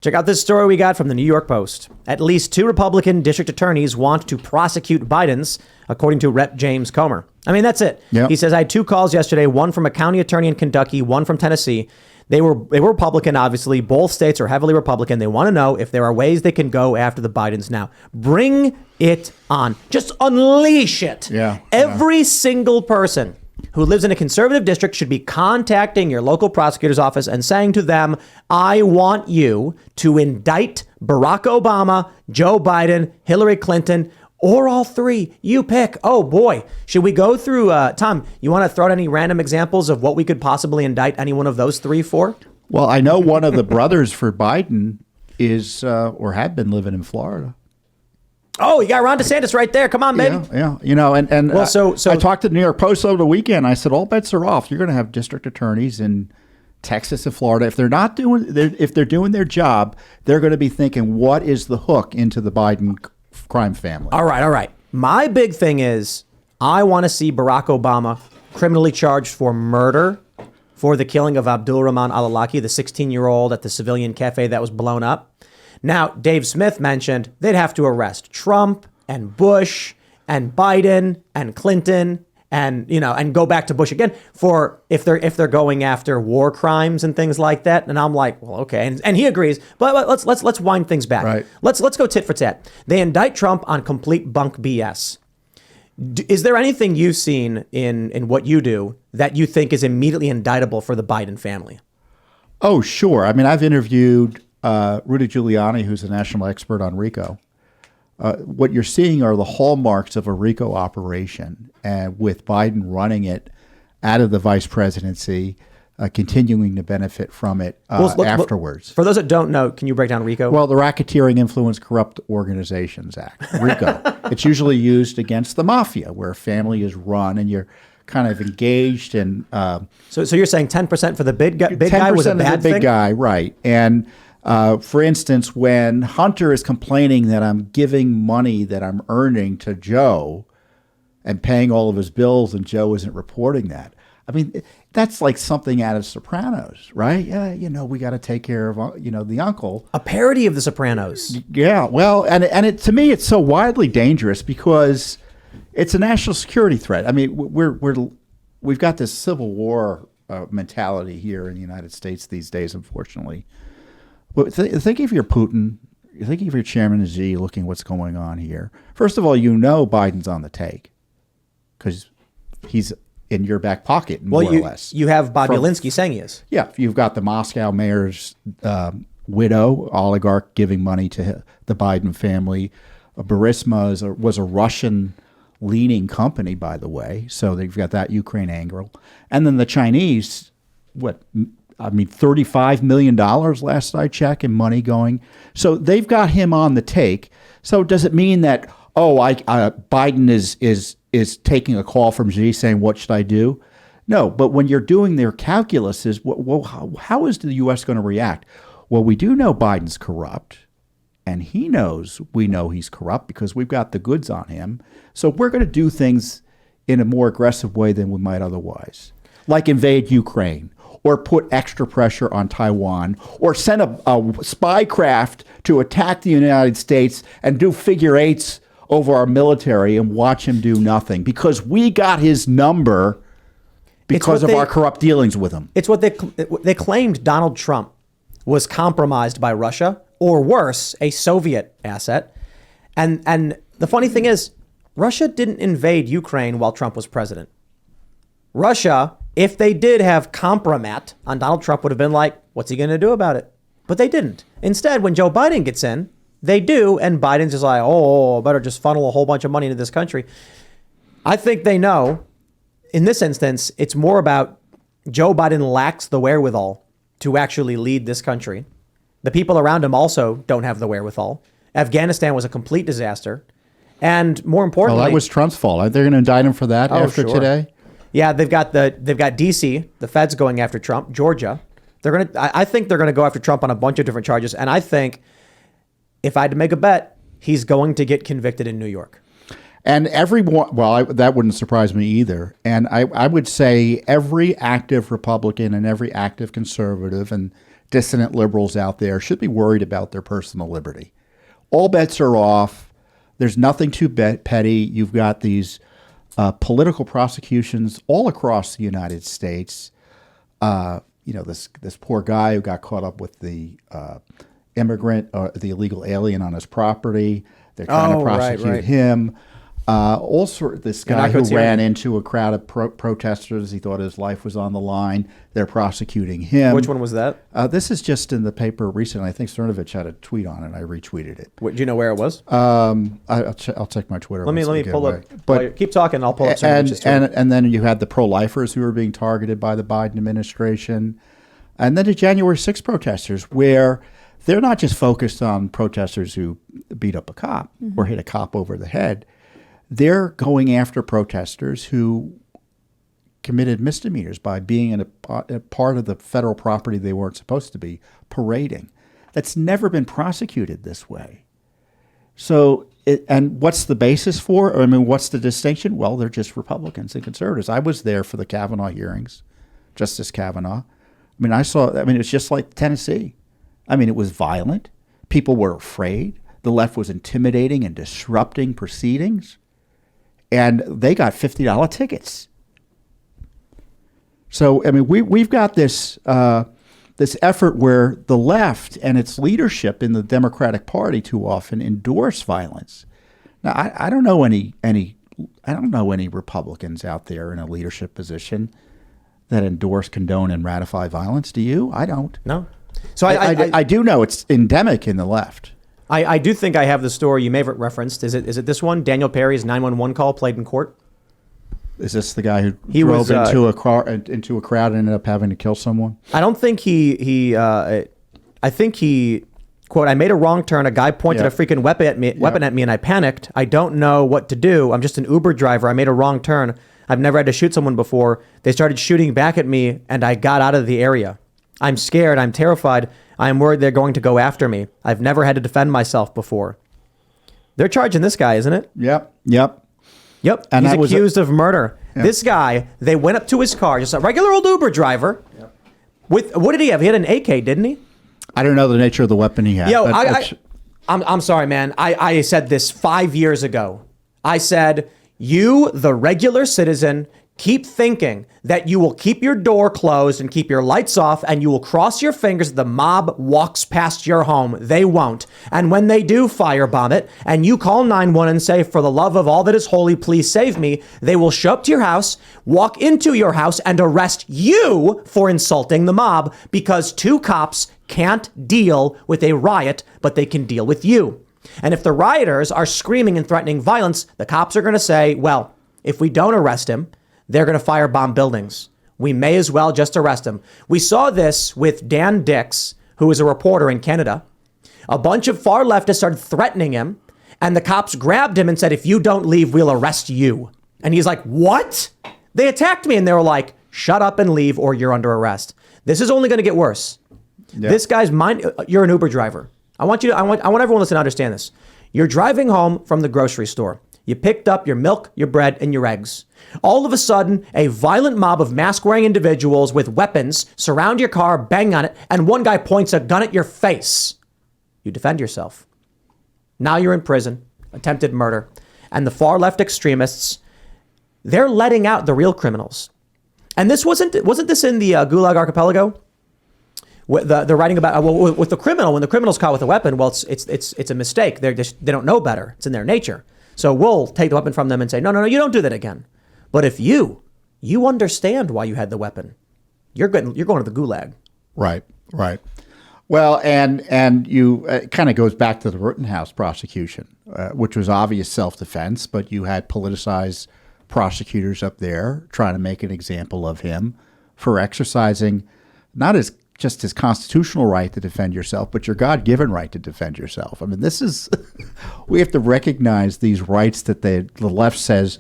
Check out this story we got from the New York Post. At least 2 Republican district attorneys want to prosecute Biden's, according to Rep. James Comer. I mean, that's it. Yep. He says, I had 2 calls yesterday, one from a county attorney in Kentucky, one from Tennessee. They were Republican, obviously. Both states are heavily Republican. They want to know if there are ways they can go after the Bidens now. Bring it on. Just unleash it. Yeah. Every single person who lives in a conservative district should be contacting your local prosecutor's office and saying to them, I want you to indict Barack Obama, Joe Biden, Hillary Clinton, or all 3. You pick. Oh, boy. Should we go through, Tom, you want to throw out any random examples of what we could possibly indict any one of those 3 for? Well, I know one of the brothers for Biden is or had been living in Florida. Oh, you got Ron DeSantis right there. Come on, baby. Yeah. You know, and well, so I talked to the New York Post over the weekend. I said, all bets are off. You're going to have district attorneys in Texas and Florida. If they're doing their job, they're going to be thinking, what is the hook into the Biden crime family? All right. My big thing is I want to see Barack Obama criminally charged for murder for the killing of Abdul Rahman al-Awlaki, the 16-year-old at the civilian cafe that was blown up. Now, Dave Smith mentioned they'd have to arrest Trump and Bush and Biden and Clinton and go back to Bush again for if they're going after war crimes and things like that. And I'm like, well, okay. And he agrees. But let's wind things back. Right. Let's go tit for tat. They indict Trump on complete bunk BS. Is there anything you've seen in what you do that you think is immediately indictable for the Biden family? Oh, sure. I mean, I've interviewed Rudy Giuliani, who's a national expert on RICO. What you're seeing are the hallmarks of a RICO operation, and with Biden running it out of the vice presidency, continuing to benefit from it afterwards. For those that don't know, can you break down RICO? Well, the Racketeering Influence Corrupt Organizations Act, RICO. It's usually used against the mafia, where a family is run and you're kind of engaged in. So you're saying 10% for the big guy was a bad thing? Big guy, right. And for instance, when Hunter is complaining that I'm giving money that I'm earning to Joe and paying all of his bills and Joe isn't reporting that, I mean, that's like something out of Sopranos, right? Yeah, we got to take care of, the uncle. A parody of The Sopranos. Yeah, well, and to me, it's so widely dangerous because it's a national security threat. I mean, we've got this Civil War mentality here in the United States these days, unfortunately. But think if you're Putin, you think if you're Chairman Xi, looking what's going on here. First of all, Biden's on the take because he's in your back pocket, more or less. You have Bob Yalinsky saying he is. Yeah, you've got the Moscow mayor's widow, oligarch, giving money to the Biden family. Burisma was a Russian-leaning company, by the way, so they've got that Ukraine angle. And then the Chinese, $35 million last I checked in money going. So they've got him on the take. So does it mean that, Biden is taking a call from Xi saying, what should I do? No, but when you're doing their calculuses, how is the U.S. going to react? Well, we do know Biden's corrupt, and we know he's corrupt because we've got the goods on him. So we're going to do things in a more aggressive way than we might otherwise, like invade Ukraine, or put extra pressure on Taiwan, or send a spy craft to attack the United States and do figure eights over our military and watch him do nothing because we got his number because of our corrupt dealings with him. It's what they claimed Donald Trump was compromised by Russia, or worse, a Soviet asset. And the funny thing is, Russia didn't invade Ukraine while Trump was president. Russia, if they did have compromat on Donald Trump, would have been like, what's he going to do about it? But they didn't. Instead, when Joe Biden gets in, they do, and Biden's just like, better just funnel a whole bunch of money into this country. I think they know, in this instance, it's more about Joe Biden lacks the wherewithal to actually lead this country. The people around him also don't have the wherewithal. Afghanistan was a complete disaster. And more importantly... Well, that was Trump's fault. Are they going to indict him for that after today? Yeah, they've got DC, the feds going after Trump, Georgia. I think they're gonna go after Trump on a bunch of different charges, and I think if I had to make a bet, he's going to get convicted in New York. And that wouldn't surprise me either. And I would say every active Republican and every active conservative and dissident liberals out there should be worried about their personal liberty. All bets are off. There's nothing too petty. You've got these political prosecutions all across the United States. This poor guy who got caught up with the immigrant or the illegal alien on his property. They're trying to prosecute him. This guy who ran into a crowd of protesters. He thought his life was on the line. They're prosecuting him. Which one was that? This is just in the paper recently. I think Cernovich had a tweet on it. I retweeted it. Do you know where it was? I'll check my Twitter. Let me pull up. But keep talking. I'll pull up Cernovich's tweet. And then you had the pro-lifers who were being targeted by the Biden administration. And then the January 6th protesters, where they're not just focused on protesters who beat up a cop or hit a cop over the head. They're going after protesters who committed misdemeanors by being in a part of the federal property they weren't supposed to be, parading. That's never been prosecuted this way. So, and what's the basis for? I mean, what's the distinction? Well, they're just Republicans and conservatives. I was there for the Kavanaugh hearings, Justice Kavanaugh. It's just like Tennessee. I mean, it was violent. People were afraid. The left was intimidating and disrupting proceedings. And they got $50 tickets. So, I mean, we've got this effort where the left and its leadership in the Democratic Party too often endorse violence. Now, I don't know any Republicans out there in a leadership position that endorse, condone, and ratify violence. Do you? I don't. No. So I do know it's endemic in the left. I do think I have the story you may have referenced. Is it this one? Daniel Perry's 911 call played in court? Is this the guy who drove into a crowd and ended up having to kill someone? I don't think I think he, quote, I made a wrong turn. A guy pointed a freaking weapon at me and I panicked. I don't know what to do. I'm just an Uber driver. I made a wrong turn. I've never had to shoot someone before. They started shooting back at me and I got out of the area. I'm scared. I'm terrified. I'm worried they're going to go after me. I've never had to defend myself before. They're charging this guy, isn't it? Yep. And he's accused of murder. Yep. This guy, they went up to his car, just a regular old Uber driver. Yep. With what did he have? He had an AK, didn't he? I don't know the nature of the weapon he had. I'm sorry, man. I said this 5 years ago. I said, you, the regular citizen, keep thinking that you will keep your door closed and keep your lights off and you will cross your fingers. The mob walks past your home. They won't. And when they do firebomb it and you call 911 and say, for the love of all that is holy, please save me, they will show up to your house, walk into your house and arrest you for insulting the mob because two cops can't deal with a riot, but they can deal with you. And if the rioters are screaming and threatening violence, the cops are going to say, well, if we don't arrest him, they're going to firebomb buildings. We may as well just arrest him. We saw this with Dan Dix, who is a reporter in Canada. A bunch of far leftists started threatening him, and the cops grabbed him and said, if you don't leave, we'll arrest you. And he's like, what? They attacked me, and they were like, shut up and leave, or you're under arrest. This is only going to get worse. Yeah. This guy's mind. You're an Uber driver. I want everyone listening to understand this. You're driving home from the grocery store. You picked up your milk, your bread, and your eggs. All of a sudden, a violent mob of mask-wearing individuals with weapons surround your car, bang on it, and one guy points a gun at your face. You defend yourself. Now you're in prison, attempted murder. And the far-left extremists, they're letting out the real criminals. And this wasn't this in the Gulag Archipelago? They're writing about with the criminal. When the criminal's caught with a weapon, well, it's a mistake. They don't know better. It's in their nature. So we'll take the weapon from them and say, no, you don't do that again. But if you understand why you had the weapon, you're going to the gulag. Right. Well, and you it kind of goes back to the Rittenhouse prosecution, which was obvious self-defense, but you had politicized prosecutors up there trying to make an example of him for exercising not as just his constitutional right to defend yourself, but your God-given right to defend yourself. I mean, this is, we have to recognize these rights that the left says,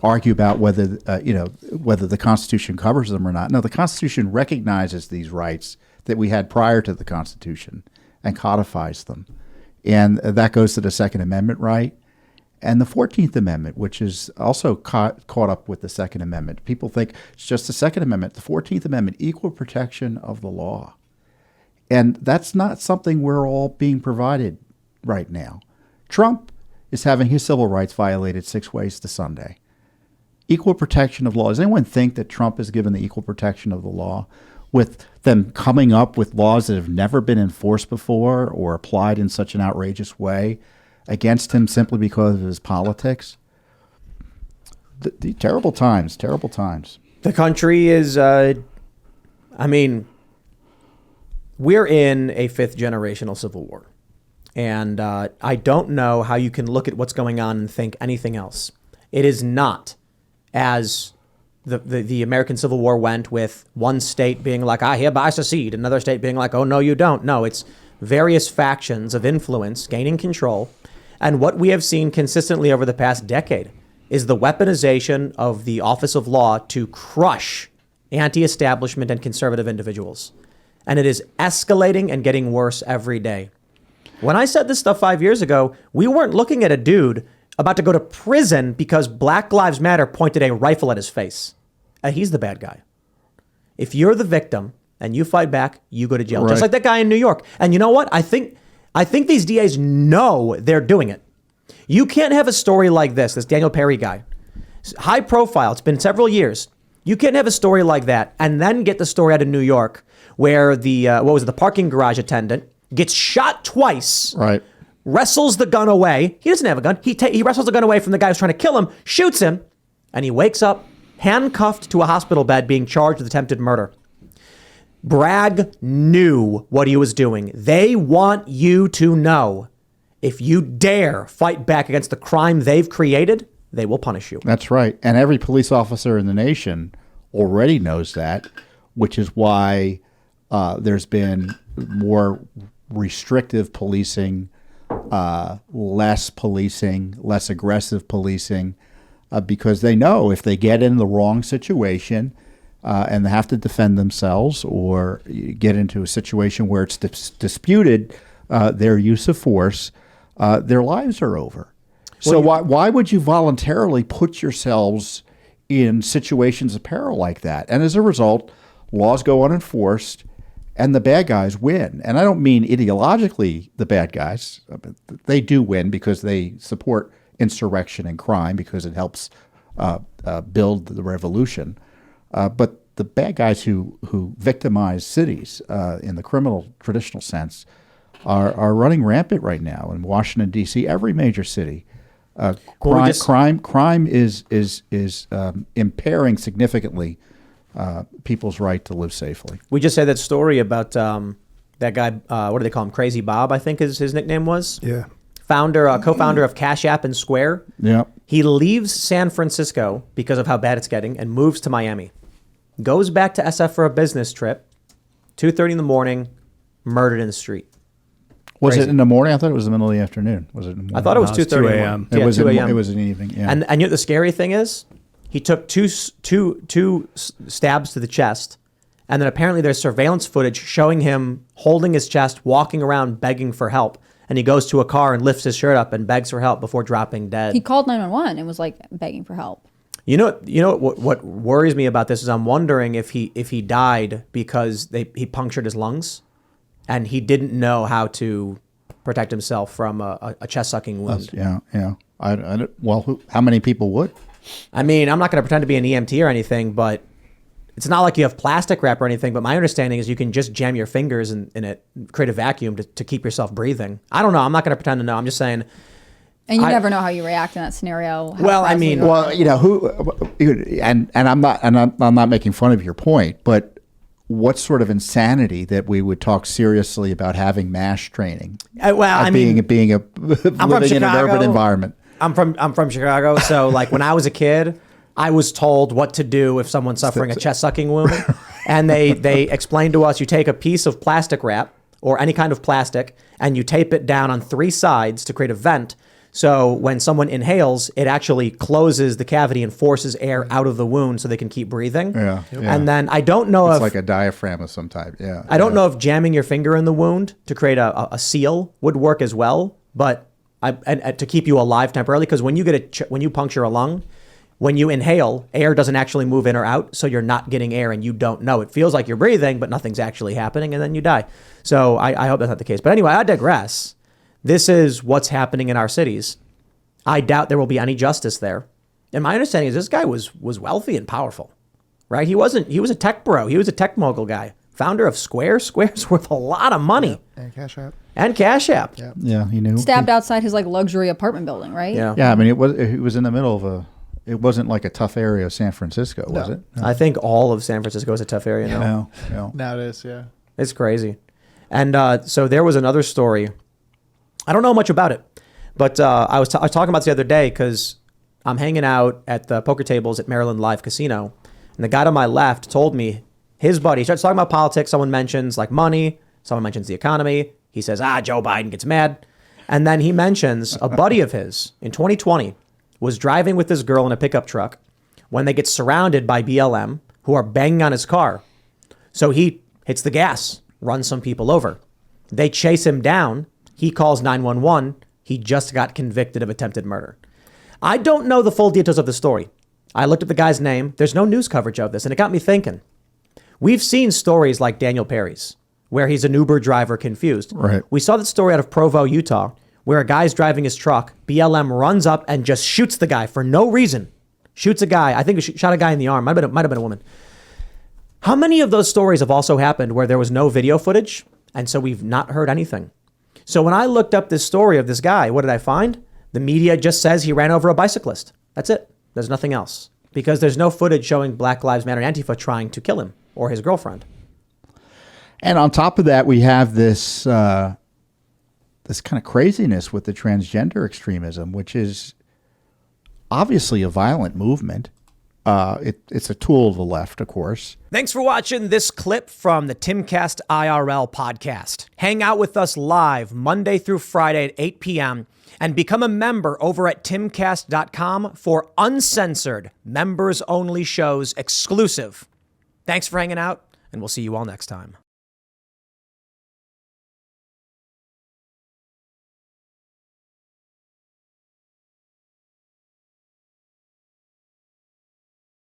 argue about whether the Constitution covers them or not. No, the Constitution recognizes these rights that we had prior to the Constitution and codifies them. And that goes to the Second Amendment right. And the 14th Amendment, which is also caught up with the Second Amendment. People think it's just the Second Amendment. The 14th Amendment, equal protection of the law. And that's not something we're all being provided right now. Trump is having his civil rights violated 6 ways to Sunday. Equal protection of law. Does anyone think that Trump is given the equal protection of the law with them coming up with laws that have never been enforced before or applied in such an outrageous way against him simply because of his politics? The terrible times, terrible times. The country is, we're in a 5th generational civil war. And I don't know how you can look at what's going on and think anything else. It is not as the American Civil War went, with one state being like, I hereby secede, another state being like, oh, no, you don't. No, it's various factions of influence gaining control. And what we have seen consistently over the past decade is the weaponization of the office of law to crush anti-establishment and conservative individuals. And it is escalating and getting worse every day. When I said this stuff 5 years ago, we weren't looking at a dude about to go to prison because Black Lives Matter pointed a rifle at his face. He's the bad guy. If you're the victim and you fight back, you go to jail. Right. Just like that guy in New York. And you know what? I think these DAs know they're doing it. You can't have a story like this Daniel Perry guy. High profile. It's been several years. You can't have a story like that and then get the story out of New York where the parking garage attendant gets shot twice. Right. Wrestles the gun away. He doesn't have a gun. He wrestles the gun away from the guy who's trying to kill him, shoots him, and he wakes up handcuffed to a hospital bed being charged with attempted murder. Bragg knew what he was doing. They want you to know if you dare fight back against the crime they've created, they will punish you. That's right. And every police officer in the nation already knows that, which is why there's been more restrictive policing, less policing, less aggressive policing, because they know if they get in the wrong situation and they have to defend themselves or get into a situation where it's disputed their use of force, their lives are over. So why would you voluntarily put yourselves in situations of peril like that? And as a result, laws go unenforced and the bad guys win. And I don't mean ideologically the bad guys. They do win because they support insurrection and crime because it helps build the revolution. But the bad guys who victimize cities in the criminal traditional sense are running rampant right now in Washington, D.C., every major city. Crime is impairing significantly people's right to live safely. We just had that story about that guy, what do they call him? Crazy Bob, I think his nickname was. Yeah. Co-founder of Cash App and Square. Yeah. He leaves San Francisco because of how bad it's getting and moves to Miami. Goes back to SF for a business trip. 2:30 in the morning, murdered in the street. Was Crazy. it in the morning? I thought it was the middle of the afternoon. Was it in the morning? I thought it was 2:30 2 a.m. Yeah, 2 a.m. It was in the evening. Yeah. And you know what the scary thing is? He took two stabs to the chest, and then apparently there's surveillance footage showing him holding his chest, walking around begging for help. And he goes to a car and lifts his shirt up and begs for help before dropping dead. He called 911 and was like begging for help. You know what worries me about this is I'm wondering if he died because he punctured his lungs, and he didn't know how to protect himself from a chest sucking wound. Yeah. How many people would? I mean, I'm not going to pretend to be an EMT or anything, but it's not like you have plastic wrap or anything. But my understanding is you can just jam your fingers in it, create a vacuum to keep yourself breathing. I don't know. I'm not going to pretend to know. I'm just saying. And you never know how you react in that scenario. Well, I mean, and I'm not making fun of your point, but what sort of insanity that we would talk seriously about having MASH training? Being living in an urban environment. I'm from Chicago, so like when I was a kid, I was told what to do if someone's suffering a chest sucking wound, and they explained to us you take a piece of plastic wrap or any kind of plastic and you tape it down on 3 sides to create a vent. So when someone inhales, it actually closes the cavity and forces air out of the wound so they can keep breathing. Yeah. And then I don't know it's like a diaphragm of some type. Yeah. I don't know if jamming your finger in the wound to create a seal would work as well, but to keep you alive temporarily, because when you puncture a lung, When you inhale, air doesn't actually move in or out, so you're not getting air and you don't know. It feels like you're breathing, but nothing's actually happening, and then you die. So I hope that's not the case. But anyway, I digress. This is what's happening in our cities. I doubt there will be any justice there. And my understanding is this guy was wealthy and powerful, right? He was a tech bro. He was a tech mogul guy. Founder of Square. Square's worth a lot of money. And Cash App. And Cash App. Yeah, he knew. Stabbed outside his like luxury apartment building, right? Yeah. Yeah, I mean, it was in the middle of it wasn't like a tough area of San Francisco, was it? I think all of San Francisco is a tough area now. No. Now it is, yeah. It's crazy. And so there was another story. I don't know much about it, but I was talking about this the other day because I'm hanging out at the poker tables at Maryland Live Casino. And the guy to my left told me his buddy starts talking about politics. Someone mentions like money. Someone mentions the economy. He says, Joe Biden gets mad. And then he mentions a buddy of his in 2020 was driving with this girl in a pickup truck when they get surrounded by BLM who are banging on his car. So he hits the gas, runs some people over. They chase him down. He calls 911. He just got convicted of attempted murder. I don't know the full details of the story. I looked at the guy's name. There's no news coverage of this, and it got me thinking. We've seen stories like Daniel Perry's, where he's an Uber driver confused. Right. We saw that story out of Provo, Utah, where a guy's driving his truck. BLM runs up and just shoots the guy for no reason. Shoots a guy. I think he shot a guy in the arm. Might have been a woman. How many of those stories have also happened where there was no video footage, and so we've not heard anything? So when I looked up this story of this guy, what did I find? The media just says he ran over a bicyclist. That's it. There's nothing else. Because there's no footage showing Black Lives Matter and Antifa trying to kill him or his girlfriend. And on top of that, we have this this kind of craziness with the transgender extremism, which is obviously a violent movement. It's a tool of the left, of course. Thanks for watching this clip from the Timcast IRL podcast. Hang out with us live Monday through Friday at 8 p.m. and become a member over at timcast.com for uncensored, members-only shows exclusive. Thanks for hanging out, and we'll see you all next time.